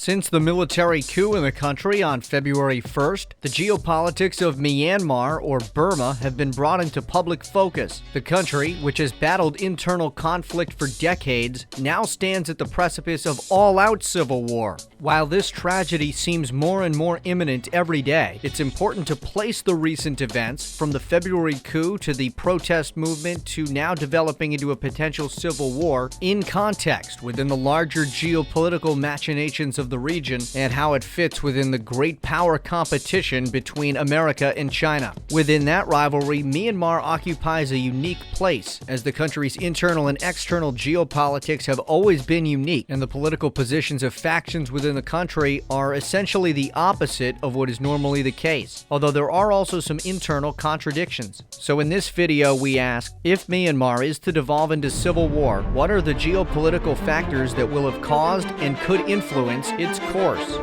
Since the military coup in the country on February 1st, the geopolitics of Myanmar, or Burma, have been brought into public focus. The country, which has battled internal conflict for decades, now stands at the precipice of all-out civil war. While this tragedy seems more and more imminent every day, it's important to place the recent events, from the February coup to the protest movement to now developing into a potential civil war, in context within the larger geopolitical machinations of the region and how it fits within the great power competition between America and China. Within that rivalry, Myanmar occupies a unique place, as the country's internal and external geopolitics have always been unique, and the political positions of factions within the country are essentially the opposite of what is normally the case, although there are also some internal contradictions. So in this video, we ask, if Myanmar is to devolve into civil war, what are the geopolitical factors that will have caused and could influence its course?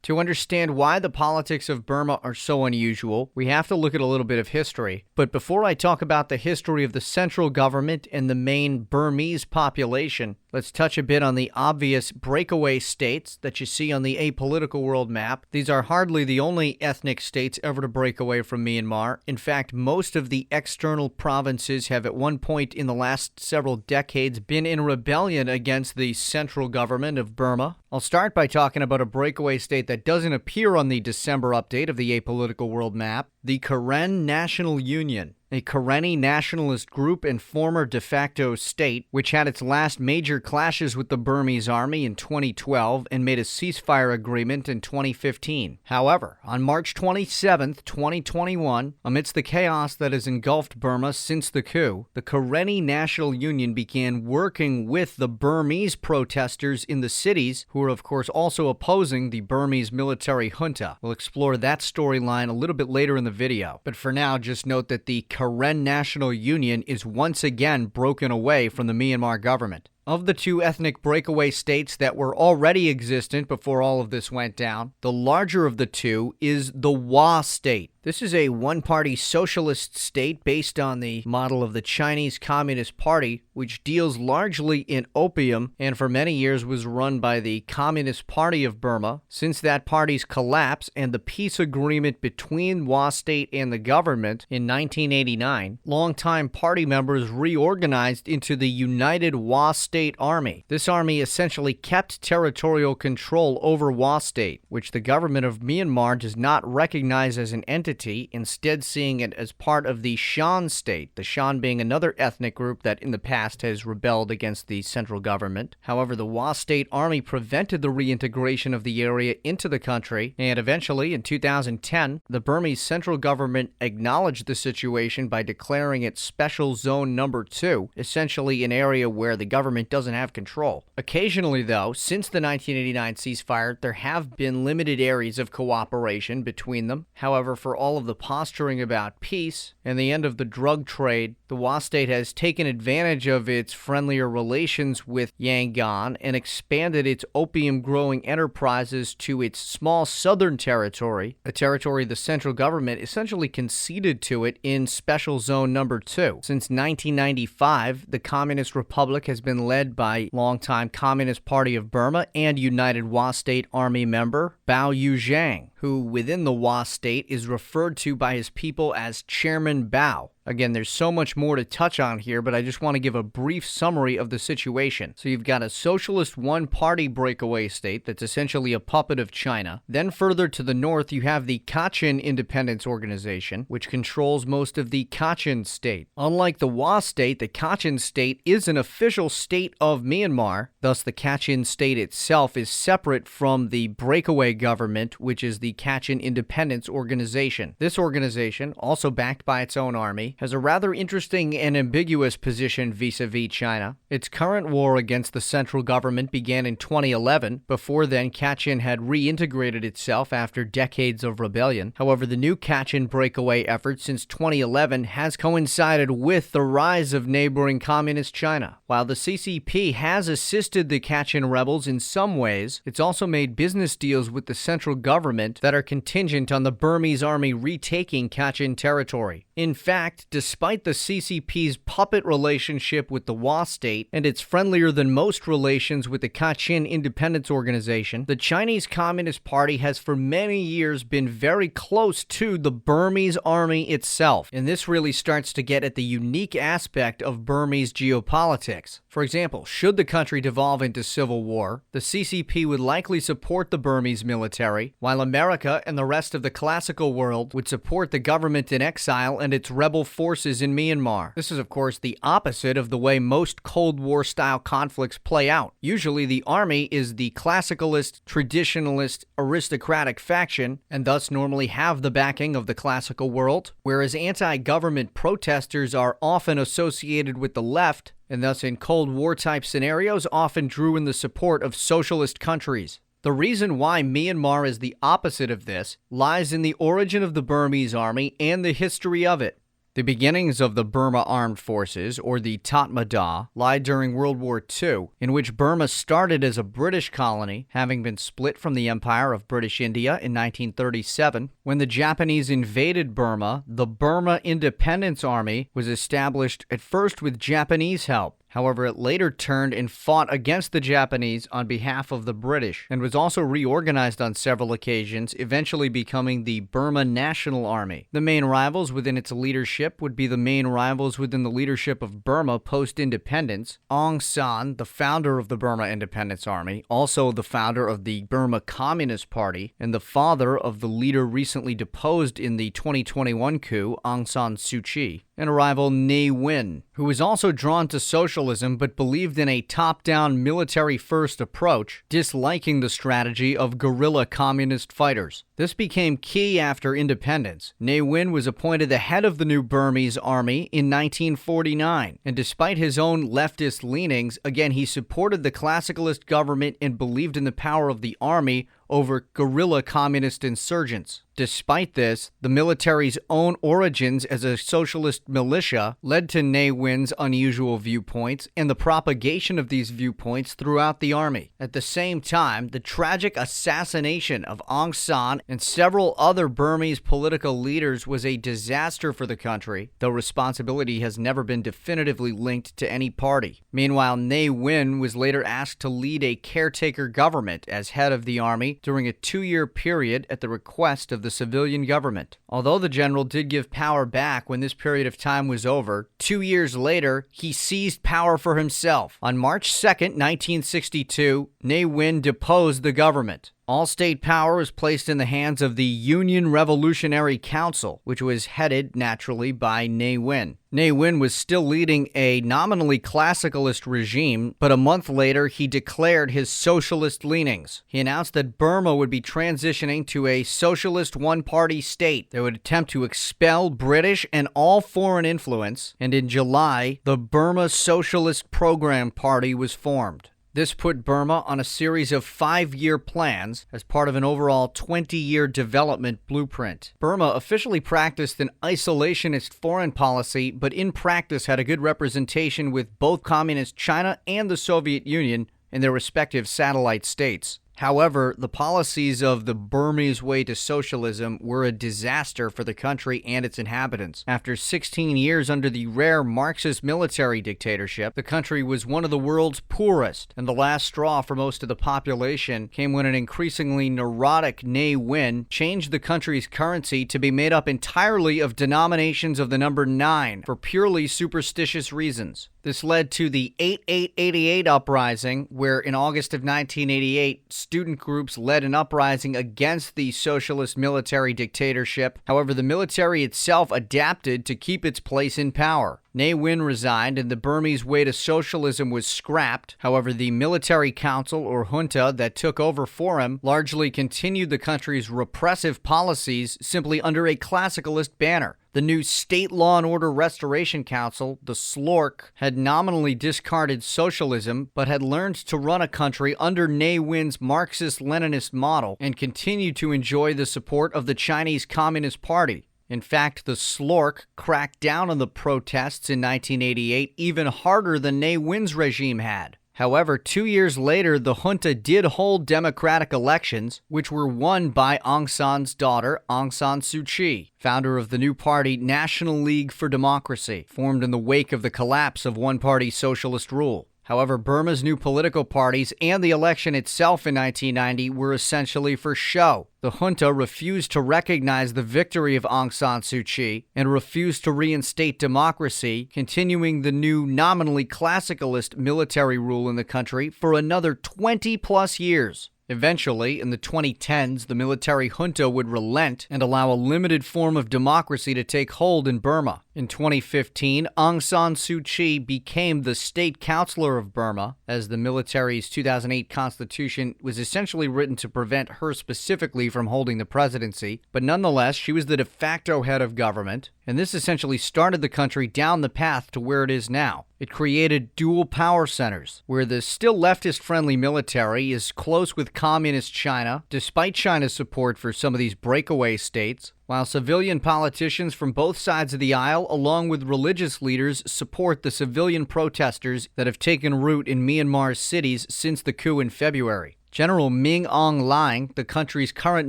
To understand why the politics of Burma are so unusual, we have to look at a little bit of history. But before I talk about the history of the central government and the main Burmese population, let's touch a bit on the obvious breakaway states that you see on the apolitical world map. These are hardly the only ethnic states ever to break away from Myanmar. In fact, most of the external provinces have at one point in the last several decades been in rebellion against the central government of Burma. I'll start by talking about a breakaway state that doesn't appear on the December update of the apolitical world map, the Karen National Union, a Karenni nationalist group and former de facto state, which had its last major clashes with the Burmese army in 2012 and made a ceasefire agreement in 2015. However, on March 27, 2021, amidst the chaos that has engulfed Burma since the coup, the Karenni National Union began working with the Burmese protesters in the cities, who are of course also opposing the Burmese military junta. We'll explore that storyline a little bit later in the video, but for now, just note that the Karen National Union is once again broken away from the Myanmar government. Of the two ethnic breakaway states that were already existent before all of this went down, the larger of the two is the Wa state. This is a one-party socialist state based on the model of the Chinese Communist Party, which deals largely in opium and for many years was run by the Communist Party of Burma. Since that party's collapse and the peace agreement between Wa state and the government in 1989, longtime party members reorganized into the United Wa State Army. This army essentially kept territorial control over Wa state, which the government of Myanmar does not recognize as an entity, instead seeing it as part of the Shan state, the Shan being another ethnic group that in the past has rebelled against the central government. However, the Wa State Army prevented the reintegration of the area into the country, and eventually, in 2010, the Burmese central government acknowledged the situation by declaring it Special Zone Number 2, essentially an area where the government doesn't have control. Occasionally, though, since the 1989 ceasefire, there have been limited areas of cooperation between them. However, for all of the posturing about peace and the end of the drug trade, the Wa state has taken advantage of its friendlier relations with Yangon and expanded its opium-growing enterprises to its small southern territory, a territory the central government essentially conceded to it in Special Zone Number 2. Since 1995, the Communist Republic has been led by longtime Communist Party of Burma and United Wa State Army member Bao Yuzhang, who within the Wa state is referred to by his people as Chairman Bao. Again, there's so much more to touch on here, but I just want to give a brief summary of the situation. So you've got a socialist one-party breakaway state that's essentially a puppet of China. Then further to the north, you have the Kachin Independence Organization, which controls most of the Kachin state. Unlike the Wa state, the Kachin state is an official state of Myanmar. Thus, the Kachin state itself is separate from the breakaway government, which is the Kachin Independence Organization. This organization, also backed by its own army, has a rather interesting and ambiguous position vis-a-vis China. Its current war against the central government began in 2011. Before then, Kachin had reintegrated itself after decades of rebellion. However, the new Kachin breakaway effort since 2011 has coincided with the rise of neighboring communist China. While the CCP has assisted the Kachin rebels in some ways, it's also made business deals with the central government that are contingent on the Burmese army retaking Kachin territory. In fact, despite the CCP's puppet relationship with the Hua state and its friendlier-than-most relations with the Kachin Independence Organization, the Chinese Communist Party has for many years been very close to the Burmese army itself, and this really starts to get at the unique aspect of Burmese geopolitics. For example, should the country devolve into civil war, the CCP would likely support the Burmese military, while America and the rest of the classical world would support the government in exile and its rebel forces in Myanmar. This is, of course, the opposite of the way most Cold War-style conflicts play out. Usually, the army is the classicalist, traditionalist, aristocratic faction, and thus normally have the backing of the classical world, whereas anti-government protesters are often associated with the left, and thus in Cold War-type scenarios often drew in the support of socialist countries. The reason why Myanmar is the opposite of this lies in the origin of the Burmese army and the history of it. The beginnings of the Burma Armed Forces, or the Tatmadaw, lie during World War II, in which Burma started as a British colony, having been split from the Empire of British India in 1937. When the Japanese invaded Burma, the Burma Independence Army was established at first with Japanese help. However, it later turned and fought against the Japanese on behalf of the British, and was also reorganized on several occasions, eventually becoming the Burma National Army. The main rivals within its leadership would be the main rivals within the leadership of Burma post-independence. Aung San, the founder of the Burma Independence Army, also the founder of the Burma Communist Party, and the father of the leader recently deposed in the 2021 coup, Aung San Suu Kyi. And a rival, Ne Win, who was also drawn to socialism but believed in a top-down military-first approach, disliking the strategy of guerrilla communist fighters. This became key after independence. Ne Win was appointed the head of the new Burmese army in 1949, and despite his own leftist leanings, again he supported the classicalist government and believed in the power of the army over guerrilla communist insurgents. Despite this, the military's own origins as a socialist militia led to Ne Win's unusual viewpoints and the propagation of these viewpoints throughout the army. At the same time, the tragic assassination of Aung San and several other Burmese political leaders was a disaster for the country, though responsibility has never been definitively linked to any party. Meanwhile, Ne Win was later asked to lead a caretaker government as head of the army during a 2-year period at the request of the civilian government. Although the general did give power back when this period of time was over, 2 years later, he seized power for himself. On March 2nd, 1962, Ne Win deposed the government. All state power was placed in the hands of the Union Revolutionary Council, which was headed, naturally, by Ne Win. Ne Win was still leading a nominally classicalist regime, but a month later he declared his socialist leanings. He announced that Burma would be transitioning to a socialist one-party state that would attempt to expel British and all foreign influence, and in July, the Burma Socialist Program Party was formed. This put Burma on a series of 5-year plans as part of an overall 20-year development blueprint. Burma officially practiced an isolationist foreign policy, but in practice had a good representation with both Communist China and the Soviet Union in their respective satellite states. However, the policies of the Burmese way to socialism were a disaster for the country and its inhabitants. After 16 years under the rare Marxist military dictatorship, the country was one of the world's poorest, and the last straw for most of the population came when an increasingly neurotic Ne Win changed the country's currency to be made up entirely of denominations of the number 9 for purely superstitious reasons. This led to the 8888 uprising, where in August of 1988, student groups led an uprising against the socialist military dictatorship. However, the military itself adapted to keep its place in power. Ne Win resigned and the Burmese way to socialism was scrapped. However, the military council or junta that took over for him largely continued the country's repressive policies simply under a classicalist banner. The new State Law and Order Restoration Council, the SLORC, had nominally discarded socialism, but had learned to run a country under Ne Win's Marxist-Leninist model and continued to enjoy the support of the Chinese Communist Party. In fact, the SLORC cracked down on the protests in 1988 even harder than Ne Win's regime had. However, 2 years later, the junta did hold democratic elections, which were won by Aung San's daughter, Aung San Suu Kyi, founder of the new party National League for Democracy, formed in the wake of the collapse of one-party socialist rule. However, Burma's new political parties and the election itself in 1990 were essentially for show. The junta refused to recognize the victory of Aung San Suu Kyi and refused to reinstate democracy, continuing the new nominally classicalist military rule in the country for another 20-plus years. Eventually, in the 2010s, the military junta would relent and allow a limited form of democracy to take hold in Burma. In 2015, Aung San Suu Kyi became the state counselor of Burma, as the military's 2008 constitution was essentially written to prevent her specifically from holding the presidency, but nonetheless, she was the de facto head of government, and this essentially started the country down the path to where it is now. It created dual power centers, where the still leftist-friendly military is close with communist China, despite China's support for some of these breakaway states, while civilian politicians from both sides of the aisle, along with religious leaders, support the civilian protesters that have taken root in Myanmar's cities since the coup in February. General Min Aung Hlaing, the country's current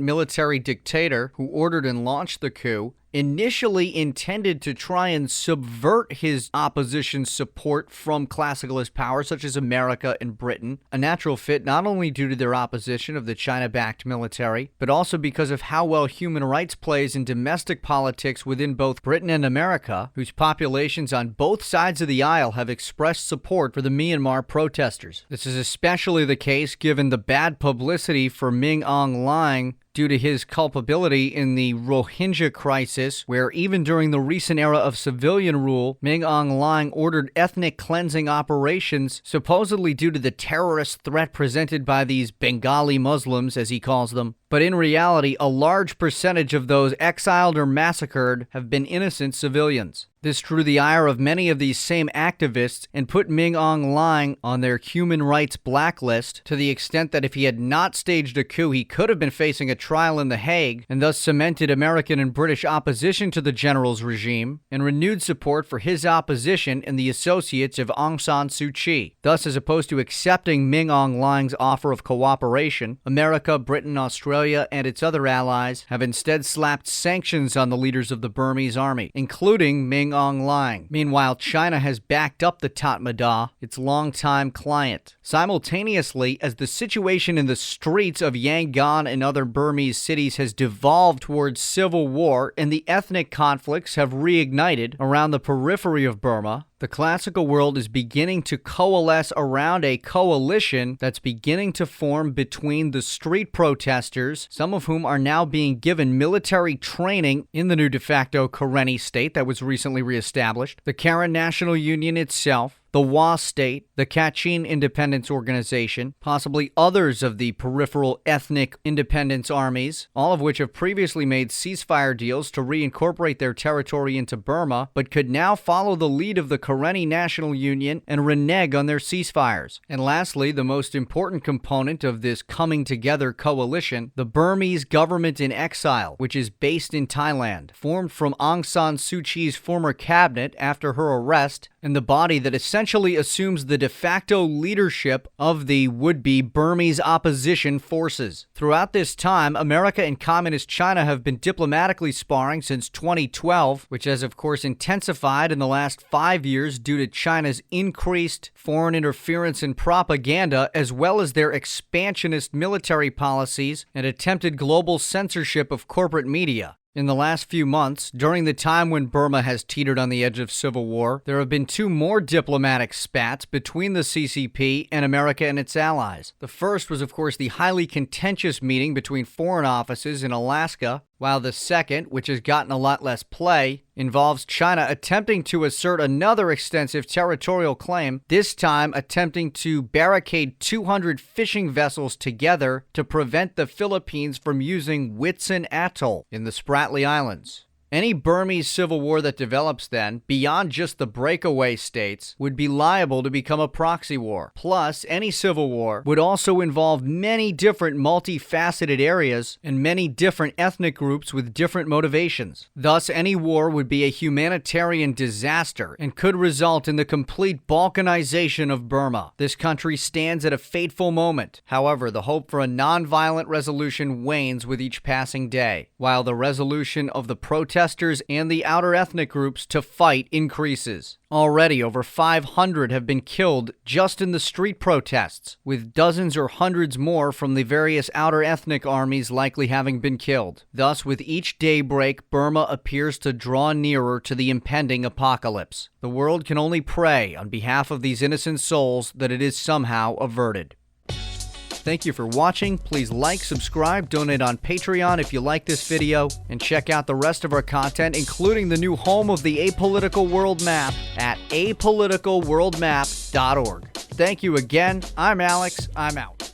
military dictator who ordered and launched the coup, initially intended to try and subvert his opposition's support from classicalist powers such as America and Britain, a natural fit not only due to their opposition of the China-backed military, but also because of how well human rights plays in domestic politics within both Britain and America, whose populations on both sides of the aisle have expressed support for the Myanmar protesters. This is especially the case given the bad publicity for Min Aung Hlaing due to his culpability in the Rohingya crisis, where even during the recent era of civilian rule, Min Aung Hlaing ordered ethnic cleansing operations, supposedly due to the terrorist threat presented by these Bengali Muslims, as he calls them. But in reality, a large percentage of those exiled or massacred have been innocent civilians. This drew the ire of many of these same activists and put Min Aung Hlaing on their human rights blacklist, to the extent that if he had not staged a coup, he could have been facing a trial in The Hague, and thus cemented American and British opposition to the general's regime, and renewed support for his opposition and the associates of Aung San Suu Kyi. Thus, as opposed to accepting Min Aung Hlaing's offer of cooperation, America, Britain, Australia, and its other allies have instead slapped sanctions on the leaders of the Burmese army, including Min Aung Hlaing. Meanwhile, China has backed up the Tatmadaw, its longtime client. Simultaneously, as the situation in the streets of Yangon and other Burmese cities has devolved towards civil war and the ethnic conflicts have reignited around the periphery of Burma, the classical world is beginning to coalesce around a coalition that's beginning to form between the street protesters, some of whom are now being given military training in the new de facto Karenni state that was recently reestablished, the Karen National Union itself, the Wa State, the Kachin Independence Organization, possibly others of the peripheral ethnic independence armies, all of which have previously made ceasefire deals to reincorporate their territory into Burma, but could now follow the lead of the Karenni National Union and renege on their ceasefires. And lastly, the most important component of this coming together coalition, the Burmese government in exile, which is based in Thailand, formed from Aung San Suu Kyi's former cabinet after her arrest, and the body that essentially assumes the de facto leadership of the would-be Burmese opposition forces. Throughout this time, America and Communist China have been diplomatically sparring since 2012, which has of course intensified in the last 5 years due to China's increased foreign interference and propaganda, as well as their expansionist military policies and attempted global censorship of corporate media. In the last few months, during the time when Burma has teetered on the edge of civil war, there have been 2 more diplomatic spats between the CCP and America and its allies. The first was, of course, the highly contentious meeting between foreign offices in Alaska, while the second, which has gotten a lot less play, involves China attempting to assert another extensive territorial claim, this time attempting to barricade 200 fishing vessels together to prevent the Philippines from using Whitsun Atoll in the Spratly Islands. Any Burmese civil war that develops then, beyond just the breakaway states, would be liable to become a proxy war. Plus, any civil war would also involve many different multifaceted areas and many different ethnic groups with different motivations. Thus, any war would be a humanitarian disaster and could result in the complete Balkanization of Burma. This country stands at a fateful moment. However, the hope for a non-violent resolution wanes with each passing day, while the resolution of the protesters and the outer ethnic groups to fight increases. Already, over 500 have been killed just in the street protests, with dozens or hundreds more from the various outer ethnic armies likely having been killed. Thus, with each daybreak, Burma appears to draw nearer to the impending apocalypse. The world can only pray on behalf of these innocent souls that it is somehow averted. Thank you for watching. Please like, subscribe, donate on Patreon if you like this video, and check out the rest of our content, including the new home of the Apolitical World Map at apoliticalworldmap.org. Thank you again. I'm Alex. I'm out.